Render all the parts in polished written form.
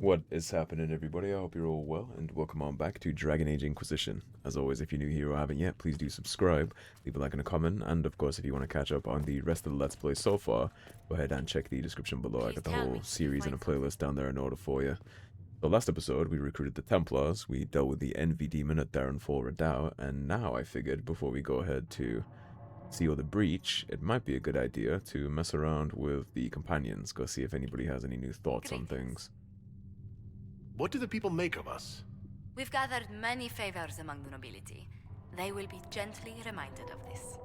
What is happening, everybody? I hope you're all well, and welcome on back to Dragon Age Inquisition. As always, if you're new here or haven't yet, please do subscribe, leave a like and a comment, and of course, if you want to catch up on the rest of the Let's Play so far, go ahead and check the description below. I got the whole series and a playlist down there in order for you. So last episode, we recruited the Templars, we dealt with the Envy Demon at Therinfal Redoubt, and now I figured, before we go ahead to seal the breach, it might be a good idea to mess around with the companions, go see if anybody has any new thoughts on things. What do the people make of us? We've gathered many favors among the nobility. They will be gently reminded of this.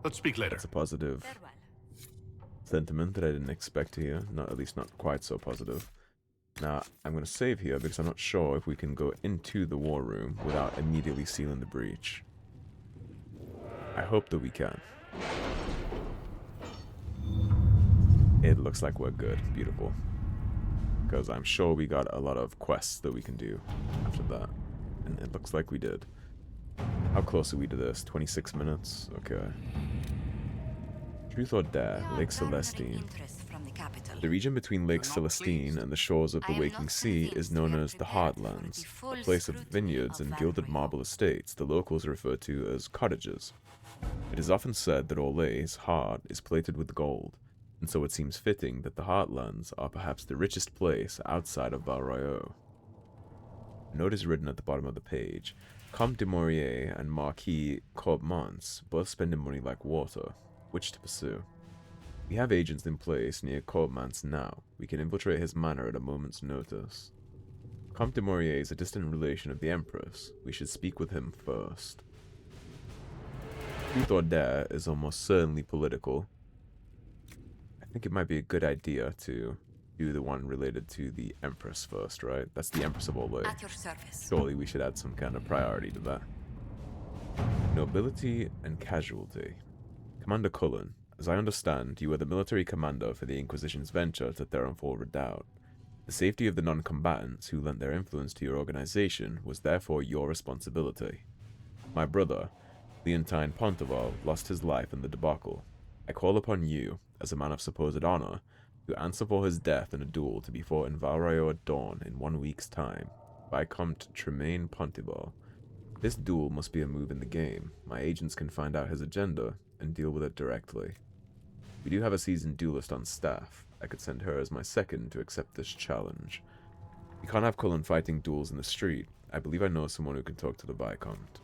Let's speak later. That's a positive Farewell. sentiment that I didn't expect to hear. Not at least not quite so positive. Now, I'm going to save here because I'm not sure if we can go into the war room without immediately sealing the breach. I hope that we can. It looks like we're good. Beautiful. Because I'm sure we got a lot of quests that we can do after that. And it looks like we did. How close are we to this? 26 minutes? Okay. Truth or Dare, Lake Celestine. The region between Lake Celestine and the shores of the Waking Sea is known as the Heartlands, a place of vineyards and gilded marble estates the locals refer to as cottages. It is often said that Orlay's heart is plated with gold, and so it seems fitting that the Heartlands are perhaps the richest place outside of Varric. A note is written at the bottom of the page. Comte de Maurier and Marquis Courtemans both spending money like water. Which to pursue? We have agents in place near Courtemans now. We can infiltrate his manor at a moment's notice. Comte de Maurier is a distant relation of the Empress. We should speak with him first. Truth or Dare is almost certainly political. I think it might be a good idea to do the one related to the Empress first, right? That's the Empress of Orlais. At your service. Surely we should add some kind of priority to that. Nobility and Casualty. Commander Cullen, as I understand, you are the military commander for the Inquisition's venture to Therinfal Redoubt. The safety of the non-combatants who lent their influence to your organization was therefore your responsibility. My brother, Leontine Ponteval, lost his life in the debacle. I call upon you, as a man of supposed honor, to answer for his death in a duel to be fought in Varric at dawn in 1 week's time. Vicomte Tremaine Ponteval. This duel must be a move in the game. My agents can find out his agenda and deal with it directly. We do have a seasoned duelist on staff. I could send her as my second to accept this challenge. We can't have Cullen fighting duels in the street. I believe I know someone who can talk to the Vicomte.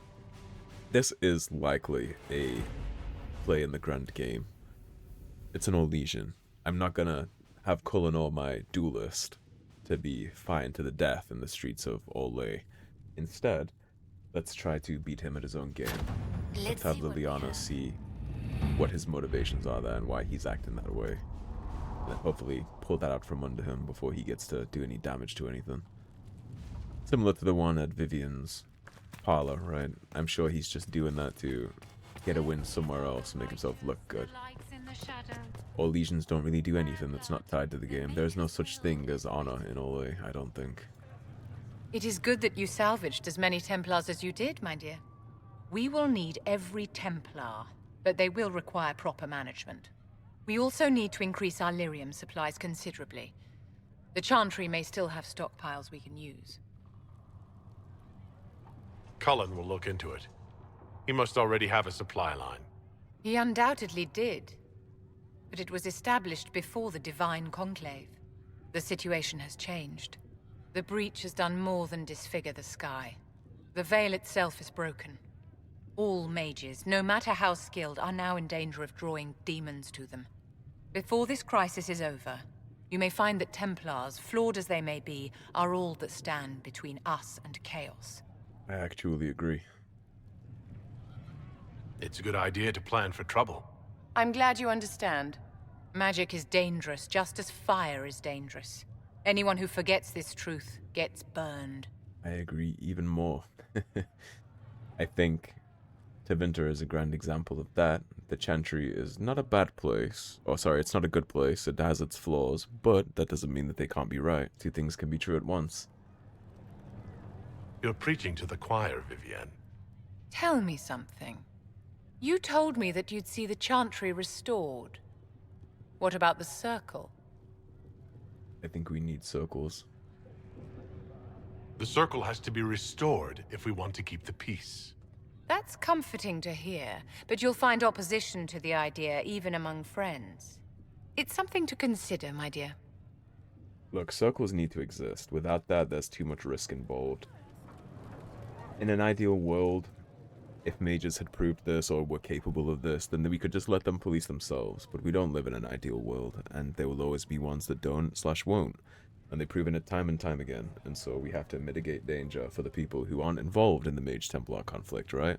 This is likely a play in the grand game. It's an Orlesian. I'm not gonna have Cullen or my duelist to be fighting to the death in the streets of Orlais. Instead, let's try to beat him at his own game. Let's have Leliana see what his motivations are there and why he's acting that way. And then hopefully pull that out from under him before he gets to do any damage to anything. Similar to the one at Vivienne's parlor, right? I'm sure he's just doing that to get a win somewhere else and make himself look good. Orlesians don't really do anything that's not tied to the game. There's no such thing as honor in Orlais, I don't think. It is good that you salvaged as many Templars as you did, my dear. We will need every Templar, but they will require proper management. We also need to increase our lyrium supplies considerably. The Chantry may still have stockpiles we can use. Cullen will look into it. He must already have a supply line. He undoubtedly did. But it was established before the Divine Conclave. The situation has changed. The breach has done more than disfigure the sky. The veil itself is broken. All mages, no matter how skilled, are now in danger of drawing demons to them. Before this crisis is over, you may find that Templars, flawed as they may be, are all that stand between us and chaos. I actually agree. It's a good idea to plan for trouble. I'm glad you understand. Magic is dangerous, just as fire is dangerous. Anyone who forgets this truth gets burned. I agree even more. I think Tevinter is a grand example of that. The Chantry is not a bad place. Oh, sorry, it's not a good place. It has its flaws, but that doesn't mean that they can't be right. Two things can be true at once. You're preaching to the choir, Vivienne. Tell me something. You told me that you'd see the Chantry restored. What about the Circle? I think we need circles. The circle has to be restored if we want to keep the peace. That's comforting to hear, but you'll find opposition to the idea even among friends. It's something to consider, my dear. Look, circles need to exist. Without that, there's too much risk involved. In an ideal world, if mages had proved this or were capable of this, then we could just let them police themselves. But we don't live in an ideal world, and there will always be ones that don't/won't. And they've proven it time and time again, and so we have to mitigate danger for the people who aren't involved in the Mage-Templar conflict, right?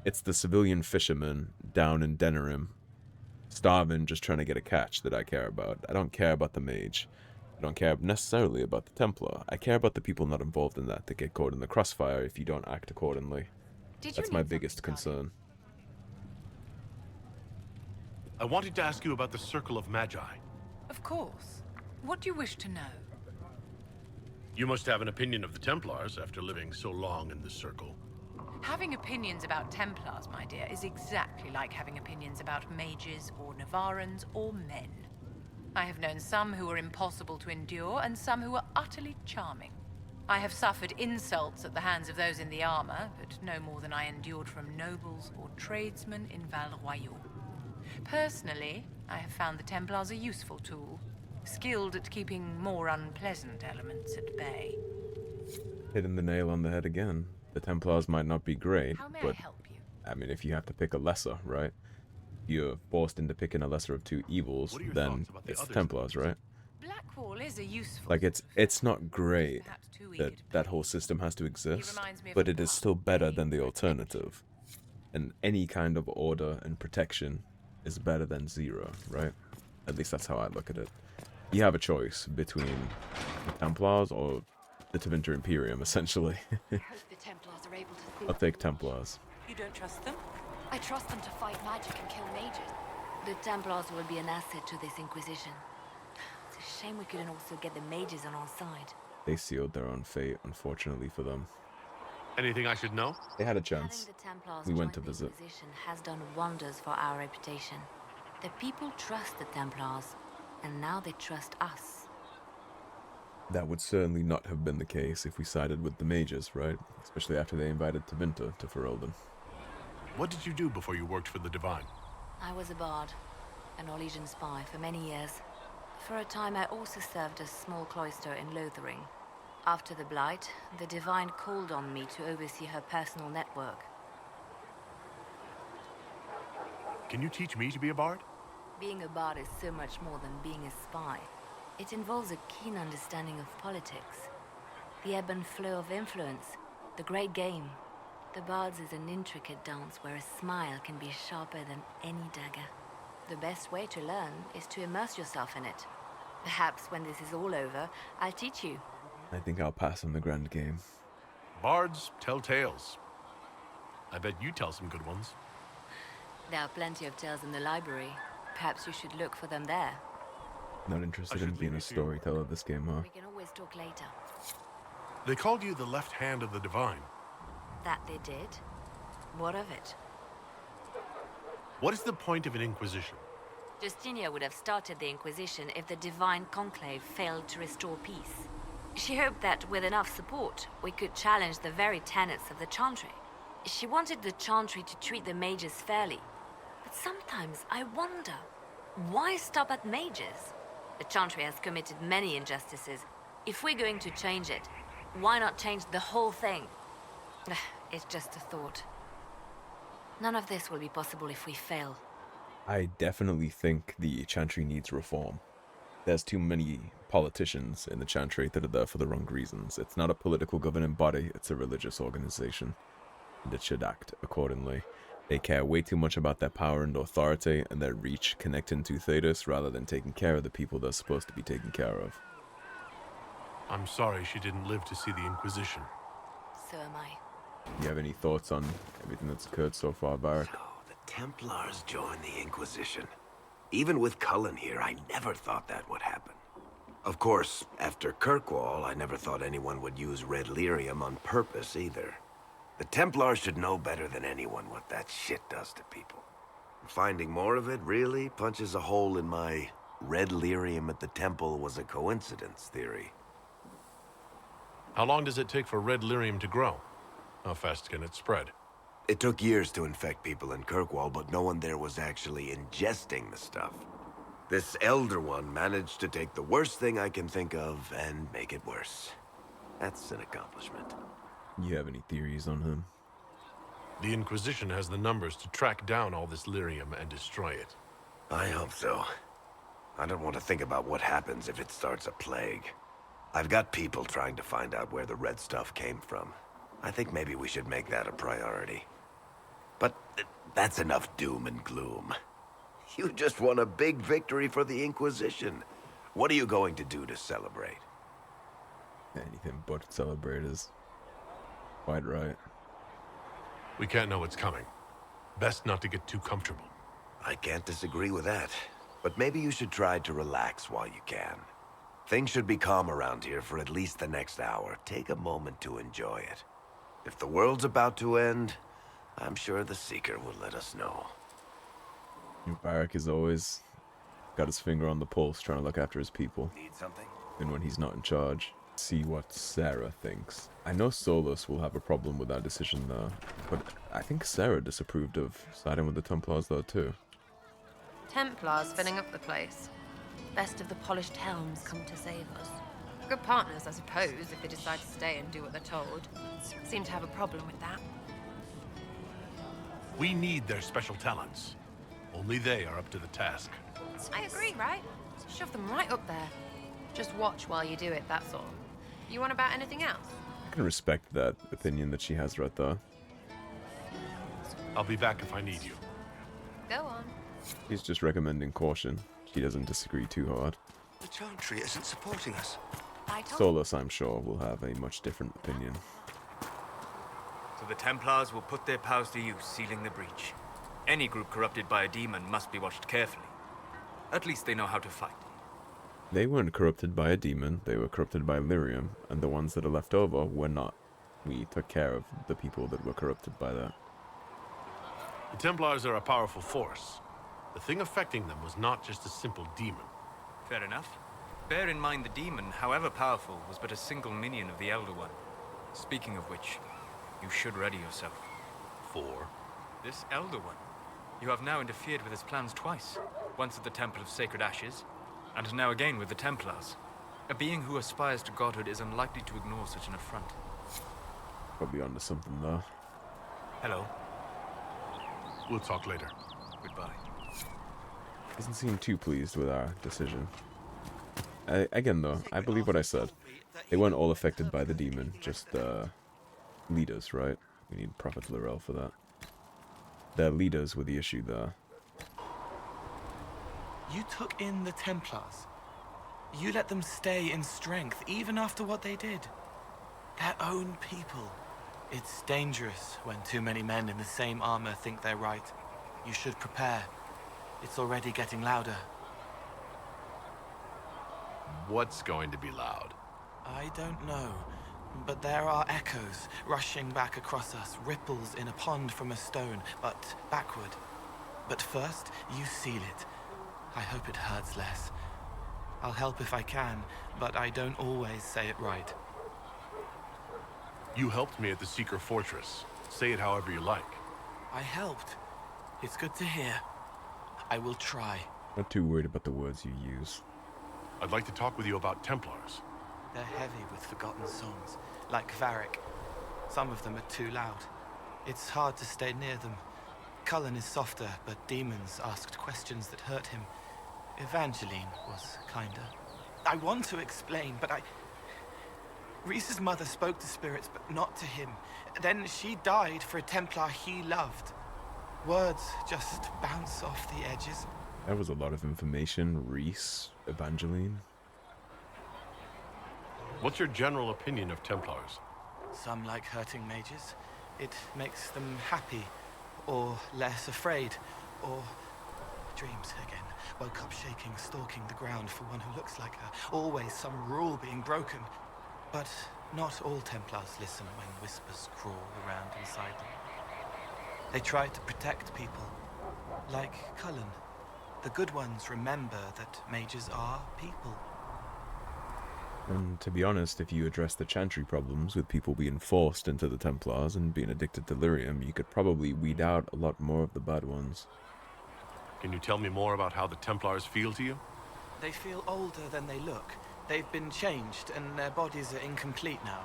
It's the civilian fisherman down in Denerim, starving, just trying to get a catch that I care about. I don't care about the mage. I don't care necessarily about the Templar. I care about the people not involved in that get caught in the crossfire if you don't act accordingly. That's my biggest concern. I wanted to ask you about the Circle of Magi. Of course. What do you wish to know? You must have an opinion of the Templars after living so long in the Circle. Having opinions about Templars, my dear, is exactly like having opinions about mages or Navarrans or men. I have known some who were impossible to endure and some who were utterly charming. I have suffered insults at the hands of those in the armor, but no more than I endured from nobles or tradesmen in Val Royaux. Personally, I have found the Templars a useful tool, skilled at keeping more unpleasant elements at bay. Hitting the nail on the head again. The Templars might not be great, How may I but help you? I mean, if you have to pick a lesser, right? You're forced into picking a lesser of two evils, What are your then thoughts about the it's the others? Templars, right? Blackwall is a useful Like, tool. it's not great Perhaps too eager that to that pay. whole system has to exist, reminds me of but a it is pup still better paying than the for alternative. And any kind of order and protection is better than zero, right? At least that's how I look at it. You have a choice between the Templars or the Tevinter Imperium, essentially. I hope the Templars are able to think. I'll take Templars. You don't trust them? I trust them to fight magic and kill mages. The Templars will be an asset to this Inquisition. It's a shame we couldn't also get the mages on our side. They sealed their own fate, unfortunately for them. Anything I should know? They had a Having chance. the Templars We went join to the visit. Inquisition has done wonders for our reputation. The people trust the Templars, and now they trust us. That would certainly not have been the case if we sided with the mages, right? Especially after they invited Tevinter to Ferelden. What did you do before you worked for the Divine? I was a bard, an Orlesian spy for many years. For a time I also served a small cloister in Lothering. After the Blight, the Divine called on me to oversee her personal network. Can you teach me to be a bard? Being a bard is so much more than being a spy. It involves a keen understanding of politics, the ebb and flow of influence, the great game. The bard's is an intricate dance where a smile can be sharper than any dagger. The best way to learn is to immerse yourself in it. Perhaps when this is all over, I'll teach you. I think I'll pass on the grand game. Bards tell tales. I bet you tell some good ones. There are plenty of tales in the library. Perhaps you should look for them there. Not interested I in should being leave a it to you. storyteller this game, huh? We can always talk later. They called you the left hand of the Divine. That they did? What of it? What is the point of an Inquisition? Justinia would have started the Inquisition if the Divine Conclave failed to restore peace. She hoped that with enough support, we could challenge the very tenets of the Chantry. She wanted the Chantry to treat the mages fairly. But sometimes I wonder, why stop at mages? The Chantry has committed many injustices. If we're going to change it, why not change the whole thing? It's just a thought. None of this will be possible if we fail. I definitely think the Chantry needs reform. There's too many politicians in the Chantry that are there for the wrong reasons. It's not a political governing body, it's a religious organization. And it should act accordingly. They care way too much about their power and authority and their reach connecting to Thedas rather than taking care of the people they're supposed to be taking care of. I'm sorry she didn't live to see the Inquisition. So am I. You have any thoughts on everything that's occurred so far, Varric? So, the Templars joined the Inquisition. Even with Cullen here, I never thought that would happen. Of course, after Kirkwall, I never thought anyone would use red lyrium on purpose either. The Templars should know better than anyone what that shit does to people. Finding more of it really punches a hole in my red lyrium at the temple was a coincidence theory. How long does it take for red lyrium to grow? How fast can it spread? It took years to infect people in Kirkwall, but no one there was actually ingesting the stuff. This Elder One managed to take the worst thing I can think of and make it worse. That's an accomplishment. You have any theories on him? The Inquisition has the numbers to track down all this lyrium and destroy it. I hope so. I don't want to think about what happens if it starts a plague. I've got people trying to find out where the red stuff came from. I think maybe we should make that a priority. But that's enough doom and gloom. You just won a big victory for the Inquisition. What are you going to do to celebrate? Anything but celebrators. Quite right. We can't know what's coming. Best not to get too comfortable. I can't disagree with that. But maybe you should try to relax while you can. Things should be calm around here for at least the next hour. Take a moment to enjoy it. If the world's about to end, I'm sure the Seeker will let us know. Varric is always got his finger on the pulse, trying to look after his people. Need something? And when he's not in charge, see what Sera thinks. I know Solas will have a problem with that decision though, but I think Sera disapproved of siding with the Templars though too. Templars filling up the place. Best of the polished helms come to save us. Good partners, I suppose, if they decide to stay and do what they're told. Seem to have a problem with that. We need their special talents. Only they are up to the task. I agree, right? Shove them right up there. Just watch while you do it, that's all. You want about anything else? I can respect that opinion that she has right there. I'll be back if I need you. Go on. She's just recommending caution. She doesn't disagree too hard. The Chantry isn't supporting us. Solas, I'm sure, will have a much different opinion. So the Templars will put their powers to use, sealing the breach. Any group corrupted by a demon must be watched carefully. At least they know how to fight. They weren't corrupted by a demon, they were corrupted by lyrium, and the ones that are left over were not. We took care of the people that were corrupted by that. The Templars are a powerful force. The thing affecting them was not just a simple demon. Fair enough. Bear in mind the demon, however powerful, was but a single minion of the Elder One. Speaking of which, you should ready yourself. For? This Elder One. You have now interfered with his plans twice. Once at the Temple of Sacred Ashes, and now again with the Templars. A being who aspires to godhood is unlikely to ignore such an affront. Probably onto something though. Hello. We'll talk later. Goodbye. Doesn't seem too pleased with our decision. Again though, I believe what I said. They weren't all affected by the demon, just leaders, right? We need Prophet Lorel for that. Their leaders were the issue there. You took in the Templars. You let them stay in strength, even after what they did. Their own people. It's dangerous when too many men in the same armor think they're right. You should prepare. It's already getting louder. What's going to be loud? I don't know, but there are echoes rushing back across us, ripples in a pond from a stone, but backward. But first, you seal it. I hope it hurts less. I'll help if I can, but I don't always say it right. You helped me at the Seeker Fortress. Say it however you like. I helped. It's good to hear. I will try. Not too worried about the words you use. I'd like to talk with you about Templars. They're heavy with forgotten songs, like Varric. Some of them are too loud. It's hard to stay near them. Cullen is softer, but demons asked questions that hurt him. Evangeline was kinder. I want to explain, but Reese's mother spoke to spirits, but not to him. Then she died for a Templar he loved. Words just bounce off the edges. That was a lot of information. Reese, Evangeline. What's your general opinion of Templars? Some like hurting mages. It makes them happy, or less afraid, or dreams again. Woke up shaking, stalking the ground for one who looks like her. Always some rule being broken. But not all Templars listen when whispers crawl around inside them. They try to protect people, like Cullen. The good ones remember that mages are people. And to be honest, if you address the chantry problems with people being forced into the Templars and being addicted to lyrium, you could probably weed out a lot more of the bad ones. Can you tell me more about how the Templars feel to you? They feel older than they look. They've been changed, and their bodies are incomplete now.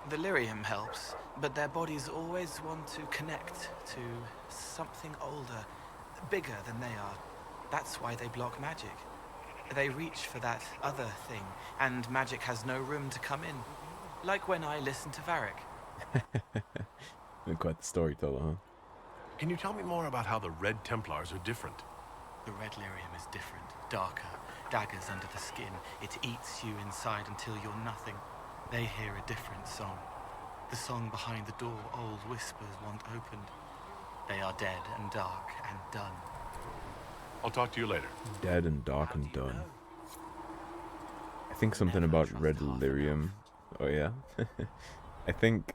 The lyrium helps, but their bodies always want to connect to something older, bigger than they are. That's why they block magic. They reach for that other thing, and magic has no room to come in. Like when I listen to Varric. You're quite the storyteller, huh? Can you tell me more about how the Red Templars are different? The red lyrium is different, darker, daggers under the skin. It eats you inside until you're nothing. They hear a different song. The song behind the door old whispers want opened. They are dead and dark and done. I'll talk to you later. Dead and dark and done. I think something about red lyrium. Oh yeah? I think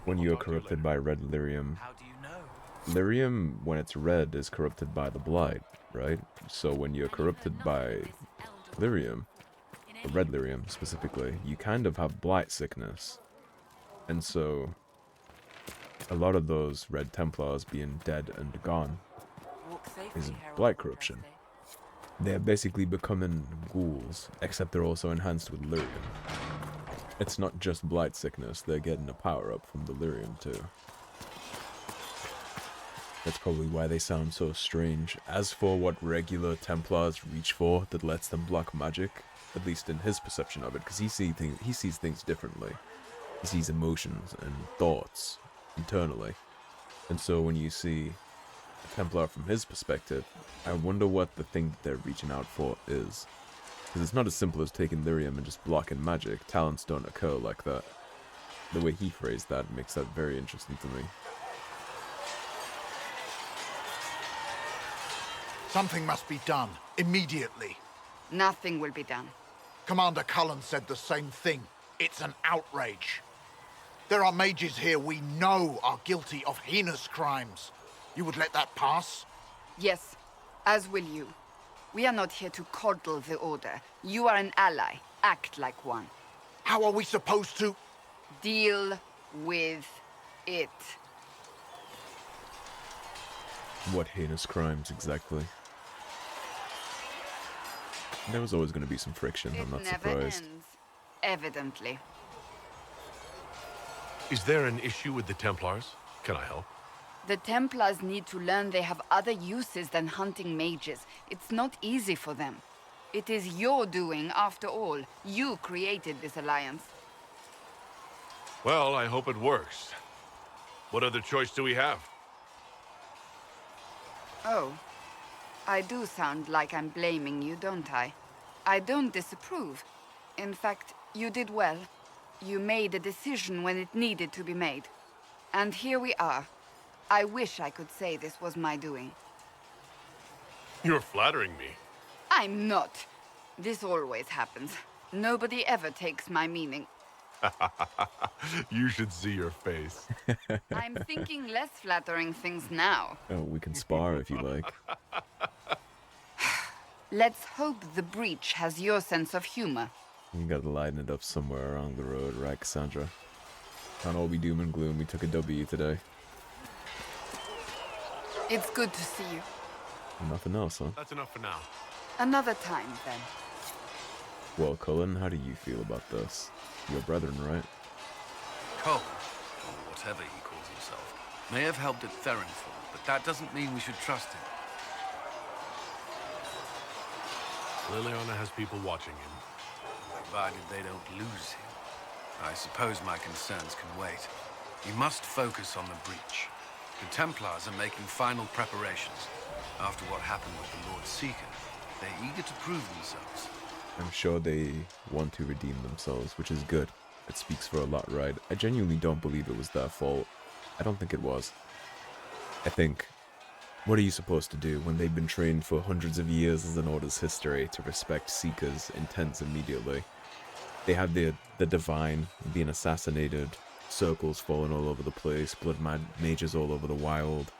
when you are corrupted by red lyrium, How do you know? lyrium, when it's red, is corrupted by the blight, right? So when you're corrupted by lyrium, or red lyrium specifically, you kind of have blight sickness. And so a lot of those red Templars being dead and gone is blight corruption. They're basically becoming ghouls, except they're also enhanced with lyrium. It's not just blight sickness, they're getting a power-up from the lyrium too. That's probably why they sound so strange. As for what regular Templars reach for that lets them block magic, at least in his perception of it, because he sees things differently. He sees emotions and thoughts internally. And so when you see a Templar from his perspective, I wonder what the thing that they're reaching out for is. Because it's not as simple as taking lyrium and just blocking magic. Talents don't occur like that. The way he phrased that makes that very interesting to me. Something must be done, immediately. Nothing will be done. Commander Cullen said the same thing. It's an outrage. There are mages here we know are guilty of heinous crimes. You would let that pass? Yes, as will you. We are not here to coddle the Order. You are an ally. Act like one. How are we supposed to... Deal with it. What heinous crimes exactly? There was always going to be some friction, I'm not It never surprised. ends. Evidently. Is there an issue with the Templars? Can I help? The Templars need to learn they have other uses than hunting mages. It's not easy for them. It is your doing, after all. You created this alliance. Well, I hope it works. What other choice do we have? Oh. I do sound like I'm blaming you, don't I? I don't disapprove. In fact, you did well. You made a decision when it needed to be made. And here we are. I wish I could say this was my doing. You're flattering me. I'm not. This always happens. Nobody ever takes my meaning. You should see your face. I'm thinking less flattering things now. Oh, we can spar if you like. Let's hope the breach has your sense of humor. You gotta lighten it up somewhere along the road, right, Cassandra? Can't all be doom and gloom. We took a W today. It's good to see you. Nothing else, huh? That's enough for now. Another time, then. Well, Cullen, how do you feel about this? Your brethren, right? Cullen, or whatever he calls himself, may have helped at Therinfal, but that doesn't mean we should trust him. Leliana has people watching him. Provided they don't lose him. I suppose my concerns can wait. We must focus on the breach. The Templars are making final preparations. After what happened with the Lord Seeker, they're eager to prove themselves. I'm sure they want to redeem themselves, which is good. It speaks for a lot, right? I genuinely don't believe it was their fault. I don't think it was. I think, what are you supposed to do when they've been trained for hundreds of years as an Order's history to respect Seeker's intents immediately? They have the Divine being assassinated, circles falling all over the place, blood mages all over the wild,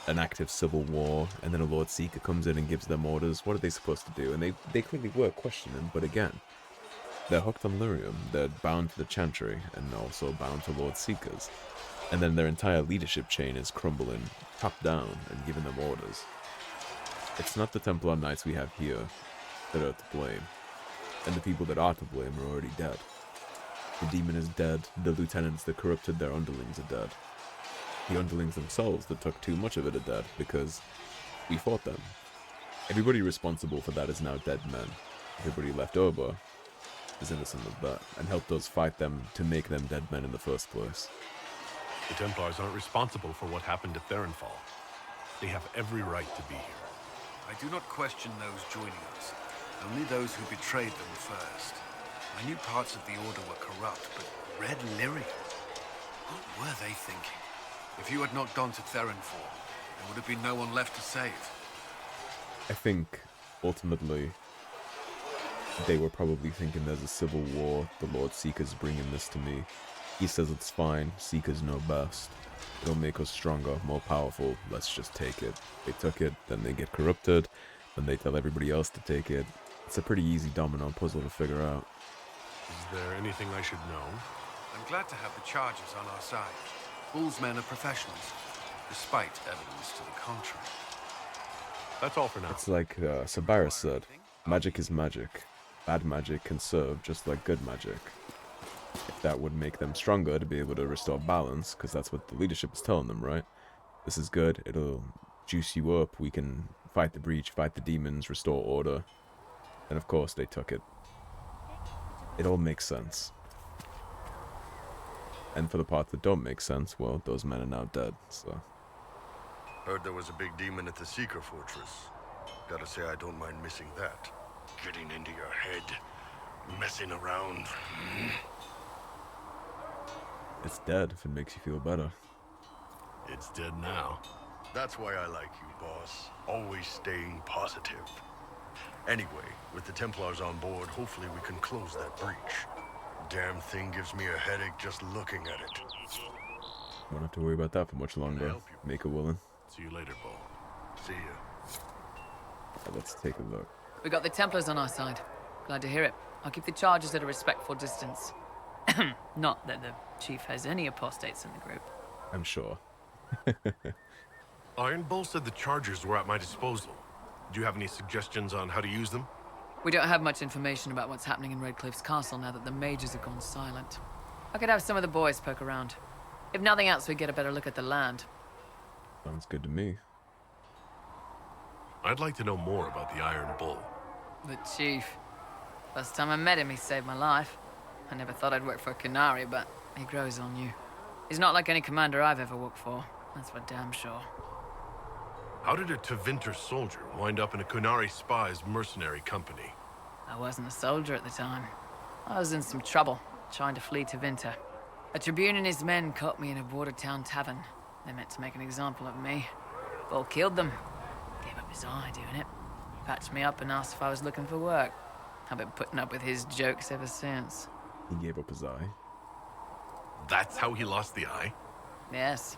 an active civil war, and then a Lord Seeker comes in and gives them orders. What are they supposed to do? And they clearly were questioning, but again, They're hooked on lyrium, they're bound to the Chantry, and also bound to Lord Seekers. And then their entire leadership chain is crumbling top down and giving them orders. It's not the Templar Knights we have here that are to blame, and the people that are to blame are already dead. The demon is dead, the lieutenants that corrupted their underlings are dead. The underlings themselves that took too much of it are dead, because we fought them. Everybody responsible for that is now dead men. Everybody left over is innocent of that, and helped us fight them to make them dead men in the first place. The Templars aren't responsible for what happened at Therinfal. They have every right to be here. I do not question those joining us, only those who betrayed them first. I knew parts of the Order were corrupt, but Red Lyrium? What were they thinking? If you had not gone to Therinfal, there would have been no one left to save. I think, ultimately, they were probably thinking there's a civil war, the Lord Seeker's bringing this to me. He says it's fine, Seekers know best. It'll make us stronger, more powerful, let's just take it. They took it, then they get corrupted, then they tell everybody else to take it. It's a pretty easy domino puzzle to figure out. Is there anything I should know? I'm glad to have the charges on our side. Bull's men are professionals, despite evidence to the contrary. That's all for now. It's like Sabira said, magic is magic. Bad magic can serve just like good magic. If that would make them stronger to be able to restore balance, because that's what the leadership is telling them, right? This is good, it'll juice you up, we can fight the breach, fight the demons, restore order. And of course they took it. It all makes sense. And for the parts that don't make sense, well, those men are now dead, so... Heard there was a big demon at the Seeker Fortress. Gotta say I don't mind missing that. Getting into your head, messing around. It's dead if it makes you feel better. It's dead now. That's why I like you, boss. Always staying positive. Anyway, with the Templars on board, hopefully we can close that breach. Damn thing gives me a headache just looking at it. Won't have to worry about that for much longer. Make a willing. See you later, Bull. See ya. Let's take a look. We got the Templars on our side. Glad to hear it. I'll keep the charges at a respectful distance. Not that the chief has any apostates in the group. I'm sure. Iron Bull said the chargers were at my disposal. Do you have any suggestions on how to use them? We don't have much information about what's happening in Redcliffe's castle now that the mages have gone silent. I could have some of the boys poke around. If nothing else, we get a better look at the land. Sounds good to me. I'd like to know more about the Iron Bull. The chief. Last time I met him, he saved my life. I never thought I'd work for a Canary, but he grows on you. He's not like any commander I've ever worked for. That's for damn sure. How did a Tevinter soldier wind up in a Kunari spy's mercenary company? I wasn't a soldier at the time. I was in some trouble, trying to flee Tevinter. A Tribune and his men caught me in a border town tavern. They meant to make an example of me. Bull killed them. Gave up his eye doing it. Patched me up and asked if I was looking for work. I've been putting up with his jokes ever since. He gave up his eye. That's how he lost the eye? Yes.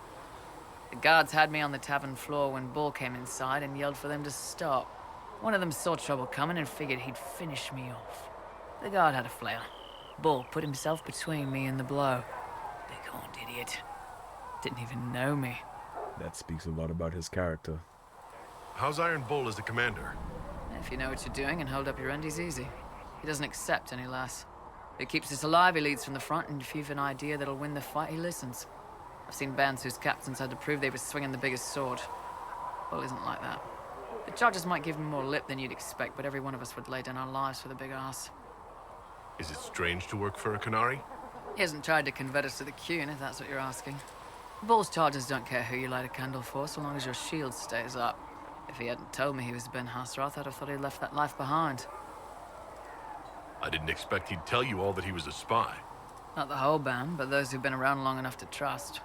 The guards had me on the tavern floor when Bull came inside and yelled for them to stop. One of them saw trouble coming and figured he'd finish me off. The guard had a flail. Bull put himself between me and the blow. Big-horned idiot. Didn't even know me. That speaks a lot about his character. How's Iron Bull as a commander? If you know what you're doing and hold up your end, he's easy. He doesn't accept any less. If he keeps us alive, he leads from the front, and if you've an idea that'll win the fight, he listens. I've seen bands whose captains had to prove they were swinging the biggest sword. Bull isn't like that. The charges might give him more lip than you'd expect, but every one of us would lay down our lives for the big ass. Is it strange to work for a Canary? He hasn't tried to convert us to the Qun, if that's what you're asking. Bull's charges don't care who you light a candle for, so long as your shield stays up. If he hadn't told me he was Ben Hasrath, I'd have thought he'd left that life behind. I didn't expect he'd tell you all that he was a spy. Not the whole band, but those who've been around long enough to trust.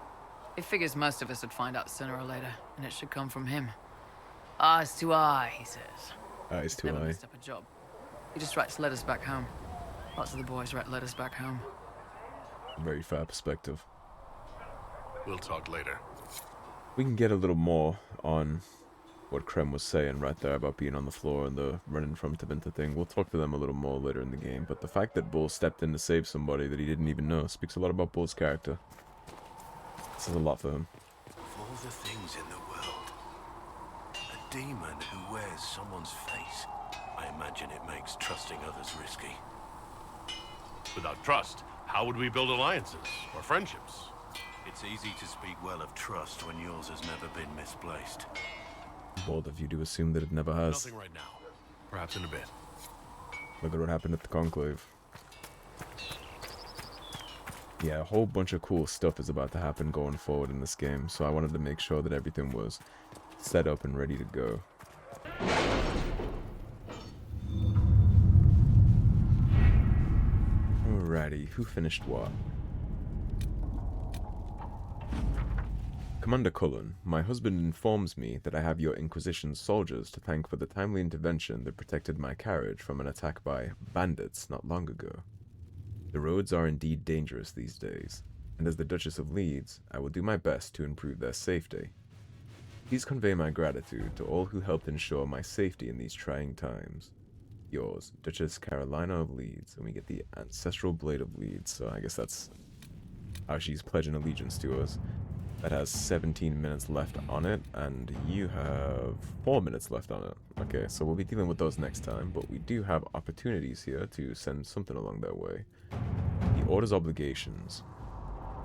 He figures most of us would find out sooner or later, and it should come from him. Eyes to eye, he says. Eyes to Never eye. messed up a job. He just writes letters back home. Lots of the boys write letters back home. Very fair perspective. We'll talk later. We can get a little more on what Krem was saying right there about being on the floor and the running from Tevinter thing. We'll talk to them a little more later in the game, but the fact that Bull stepped in to save somebody that he didn't even know speaks a lot about Bull's character. This is a lot for him. Of all the things in the world, a demon who wears someone's face, I imagine it makes trusting others risky. Without trust, how would we build alliances or friendships? It's easy to speak well of trust when yours has never been misplaced. Bold of you to assume that it never has. Nothing right now. Perhaps in a bit. Look at what happened at the conclave. Yeah, a whole bunch of cool stuff is about to happen going forward in this game, so I wanted to make sure that everything was set up and ready to go. Alrighty, who finished what? Commander Cullen, my husband informs me that I have your Inquisition soldiers to thank for the timely intervention that protected my carriage from an attack by bandits not long ago. The roads are indeed dangerous these days, and as the Duchess of Leeds, I will do my best to improve their safety. Please convey my gratitude to all who helped ensure my safety in these trying times. Yours, Duchess Carolina of Leeds, and we get the Ancestral Blade of Leeds, so I guess that's how she's pledging allegiance to us. That has 17 minutes left on it, and you have 4 minutes left on it. Okay, so we'll be dealing with those next time, but we do have opportunities here to send something along their way. The Order's obligations.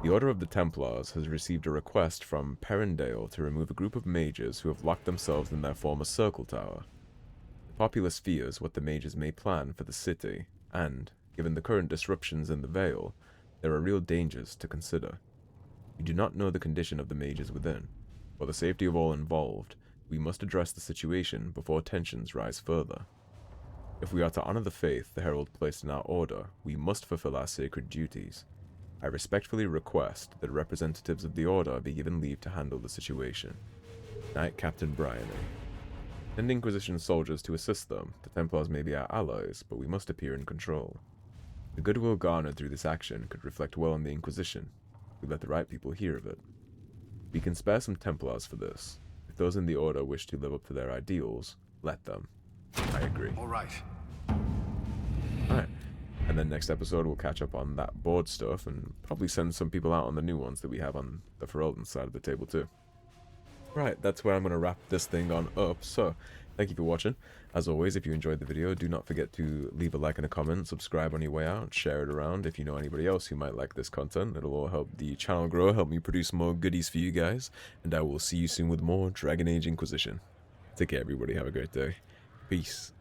The Order of the Templars has received a request from Perrindale to remove a group of mages who have locked themselves in their former circle tower. The populace fears what the mages may plan for the city, and, given the current disruptions in the Vale, there are real dangers to consider. We do not know the condition of the mages within. For the safety of all involved, we must address the situation before tensions rise further. If we are to honor the faith the Herald placed in our order, we must fulfill our sacred duties. I respectfully request that representatives of the Order be given leave to handle the situation. Knight Captain Bryony. Send Inquisition soldiers to assist them. The Templars may be our allies, but we must appear in control. The goodwill garnered through this action could reflect well on the Inquisition. We let the right people hear of it. We can spare some Templars for this. If those in the Order wish to live up to their ideals, let them. I agree. Alright. Alright. And then next episode we'll catch up on that board stuff and probably send some people out on the new ones that we have on the Ferelden side of the table too. Right, that's where I'm going to wrap this thing on up, so thank you for watching. As always, if you enjoyed the video, do not forget to leave a like and a comment, subscribe on your way out, share it around if you know anybody else who might like this content. It'll all help the channel grow, help me produce more goodies for you guys, and I will see you soon with more Dragon Age Inquisition. Take care everybody, have a great day. Peace.